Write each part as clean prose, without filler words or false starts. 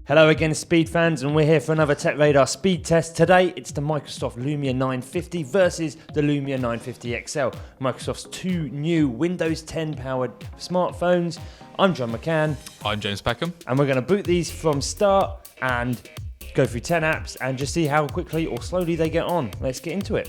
Hello again, Speed fans, and we're here for another TechRadar speed test. Today, it's the Microsoft Lumia 950 versus the Lumia 950 XL, Microsoft's two new Windows 10 powered smartphones. I'm John McCann. I'm James Peckham. And we're going to boot these from start and go through 10 apps and just see how quickly or slowly they get on. Let's get into it.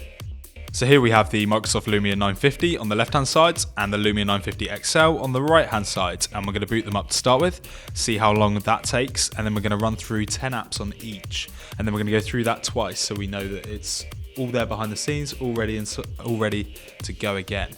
So here we have the Microsoft Lumia 950 on the left-hand side and the Lumia 950 XL on the right-hand side. And we're going to boot them up to start with, see how long that takes, and then we're going to run through 10 apps on each. And then we're going to go through that twice so we know that it's all there behind the scenes, all ready to go again.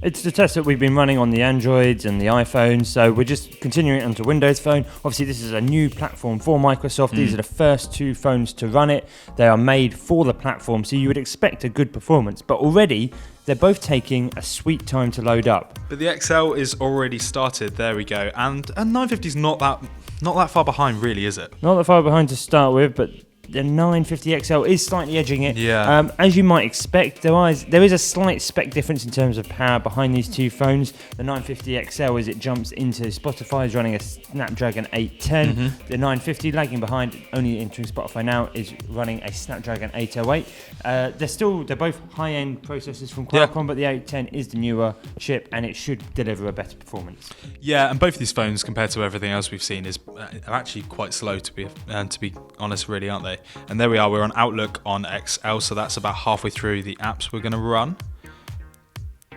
It's the test that we've been running on the Androids and the iPhones, so we're just continuing it onto Windows Phone. Obviously, this is a new platform for Microsoft. These are the first two phones to run it. They are made for the platform, so you would expect a good performance. But already, they're both taking a sweet time to load up. But the XL is already started. There we go. And 950 is not that far behind, really, is it? Not that far behind to start with, but the 950 XL is slightly edging it. Yeah. As you might expect, there is a slight spec difference in terms of power behind these two phones. The 950 XL, as it jumps into Spotify, is running a Snapdragon 810. The 950, lagging behind, only entering Spotify now, is running a Snapdragon 808. They're both high-end processors from Qualcomm, but the 810 is the newer chip, and it should deliver a better performance. Yeah, and both of these phones, compared to everything else we've seen, are actually quite slow to be honest, really, aren't they? And there we are, we're on Outlook on XL, so that's about halfway through the apps we're going to run.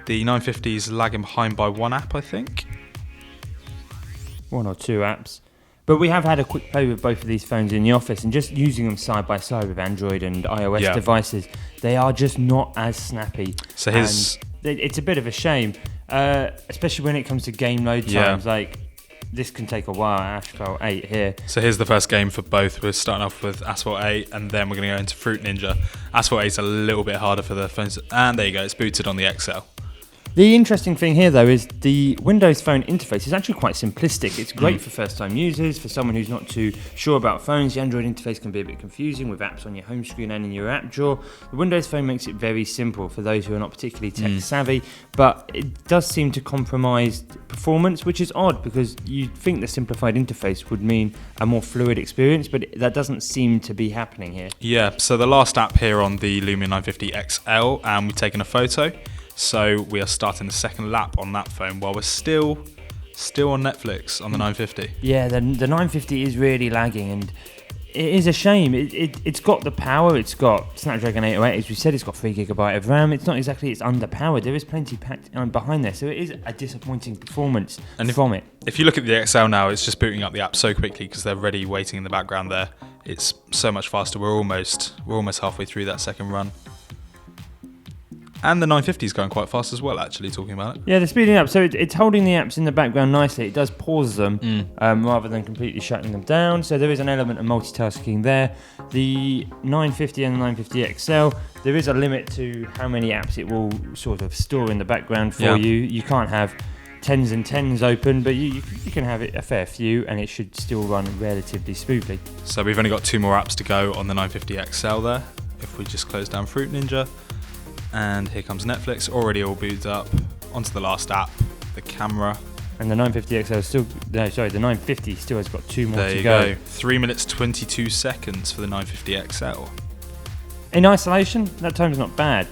The 950 is lagging behind by one app, I think. One or two apps. But we have had a quick play with both of these phones in the office, and just using them side by side with Android and iOS devices, they are just not as snappy. So it's a bit of a shame, especially when it comes to game load times. Like, this can take a while. Asphalt 8 here. So here's the first game for both. We're starting off with Asphalt 8, and then we're going to go into Fruit Ninja. Asphalt 8 is a little bit harder for the phones, and there you go, it's booted on the XL. The interesting thing here, though, is the Windows Phone interface is actually quite simplistic. It's great for first-time users, for someone who's not too sure about phones. The Android interface can be a bit confusing with apps on your home screen and in your app drawer. The Windows Phone makes it very simple for those who are not particularly tech-savvy, but it does seem to compromise performance, which is odd because you'd think the simplified interface would mean a more fluid experience, but that doesn't seem to be happening here. Yeah, so the last app here on the Lumia 950 XL, and we've taken a photo. So we are starting the second lap on that phone while we're still on Netflix on the 950. Yeah, the 950 is really lagging, and it is a shame. It's got the power. It's got Snapdragon 808, as we said. It's got 3GB of RAM. It's not exactly it's underpowered. There is plenty packed behind there, so it is a disappointing performance from it. If you look at the XL now, it's just booting up the app so quickly because they're ready, waiting in the background there. It's so much faster. We're almost halfway through that second run. And the 950 is going quite fast as well, actually, talking about it. Yeah, they're speeding up. So it's holding the apps in the background nicely. It does pause them rather than completely shutting them down. So there is an element of multitasking there. The 950 and the 950 XL, there is a limit to how many apps it will sort of store in the background for you. You can't have tens and tens open, but you can have it a fair few, and it should still run relatively smoothly. So we've only got two more apps to go on the 950 XL there. If we just close down Fruit Ninja. And here comes Netflix, already all booted up. Onto the last app, the camera. And the 950 XL the 950 still has got two more there to go. There you go. 3 minutes 22 seconds for the 950 XL. In isolation, that time's not bad.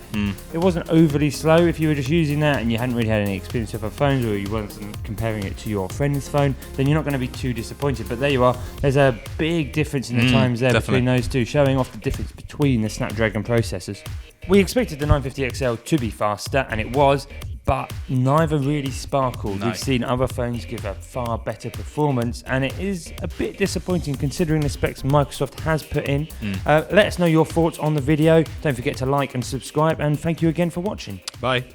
It wasn't overly slow. If you were just using that and you hadn't really had any experience with other phones, or you wasn't comparing it to your friend's phone, then you're not going to be too disappointed. But there you are. There's a big difference in the times there between those two, showing off the difference between the Snapdragon processors. We expected the 950 XL to be faster, and it was, but neither really sparkled. We've seen other phones give a far better performance, and it is a bit disappointing considering the specs Microsoft has put in. Let us know your thoughts on the video. Don't forget to like and subscribe, and thank you again for watching. Bye.